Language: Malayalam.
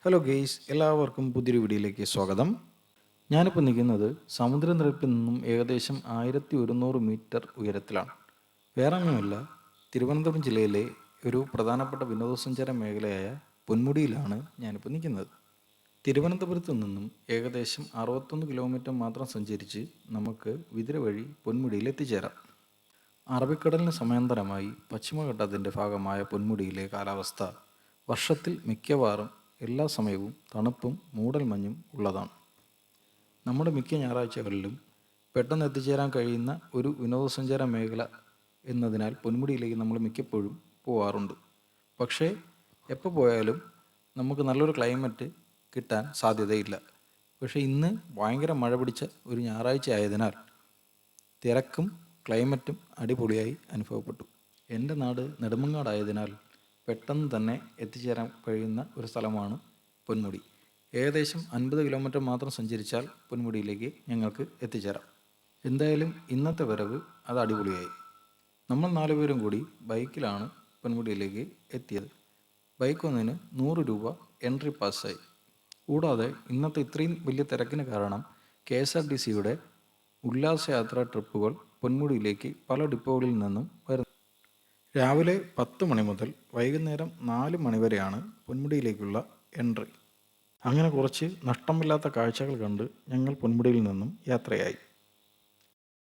ഹലോ ഗെയ്സ്, എല്ലാവർക്കും പുതിയൊരു വീഡിയോയിലേക്ക് സ്വാഗതം. ഞാനിപ്പോൾ നിൽക്കുന്നത് സമുദ്രനിരപ്പിൽ നിന്നും ഏകദേശം 1100 മീറ്റർ ഉയരത്തിലാണ്. വേറൊന്നുമല്ല, തിരുവനന്തപുരം ജില്ലയിലെ ഒരു പ്രധാനപ്പെട്ട വിനോദസഞ്ചാര മേഖലയായ പൊന്മുടിയിലാണ് ഞാനിപ്പോൾ നിൽക്കുന്നത്. തിരുവനന്തപുരത്തു നിന്നും ഏകദേശം 61 കിലോമീറ്റർ മാത്രം സഞ്ചരിച്ച് നമുക്ക് വിതുര വഴി പൊന്മുടിയിൽ എത്തിച്ചേരാം. അറബിക്കടലിന് സമാന്തരമായി പശ്ചിമഘട്ടത്തിൻ്റെ ഭാഗമായ പൊന്മുടിയിലെ കാലാവസ്ഥ വർഷത്തിൽ മിക്കവാറും എല്ലാ സമയവും തണുപ്പും മൂടൽമഞ്ഞും ഉള്ളതാണ്. നമ്മുടെ മിക്ക ഞായറാഴ്ചകളിലും പെട്ടെന്ന് എത്തിച്ചേരാൻ കഴിയുന്ന ഒരു വിനോദസഞ്ചാര മേഖല എന്നതിനാൽ പൊന്മുടിയിലേക്ക് നമ്മൾ മിക്കപ്പോഴും പോകാറുണ്ട്. പക്ഷേ എപ്പോൾ പോയാലും നമുക്ക് നല്ലൊരു ക്ലൈമറ്റ് കിട്ടാൻ സാധ്യതയില്ല. പക്ഷേ ഇന്ന് ഭയങ്കര മഴ പിടിച്ച ഒരു ഞായറാഴ്ച ആയതിനാൽ തിരക്കും ക്ലൈമറ്റും അടിപൊളിയായി അനുഭവപ്പെട്ടു. എൻ്റെ നാട് നെടുമങ്ങാടായതിനാൽ പെട്ടെന്ന് തന്നെ എത്തിച്ചേരാൻ കഴിയുന്ന ഒരു സ്ഥലമാണ് പൊന്മുടി. ഏകദേശം 50 കിലോമീറ്റർ മാത്രം സഞ്ചരിച്ചാൽ പൊന്മുടിയിലേക്ക് ഞങ്ങൾക്ക് എത്തിച്ചേരാം. എന്തായാലും ഇന്നത്തെ വരവ് അത് അടിപൊളിയായി. നമ്മൾ 4 പേരും കൂടി ബൈക്കിലാണ് പൊന്മുടിയിലേക്ക് എത്തിയത്. ബൈക്ക് ഒന്നിന് 100 രൂപ എൻട്രി പാസ്സായി. കൂടാതെ ഇന്നത്തെ ഇത്രയും വലിയ തിരക്കിന് കാരണം KSRTCയുടെ ഉല്ലാസയാത്രാ ട്രിപ്പുകൾ പൊന്മുടിയിലേക്ക് പല ഡിപ്പോകളിൽ നിന്നും വരുന്നു. രാവിലെ 10 മണി മുതൽ വൈകുന്നേരം 4 മണി വരെയാണ് പൊന്മുടിയിലേക്കുള്ള എൻട്രി. അങ്ങനെ കുറച്ച് നഷ്ടമില്ലാത്ത കാഴ്ചകൾ കണ്ട് ഞങ്ങൾ പൊന്മുടിയിൽ നിന്നും യാത്രയായി.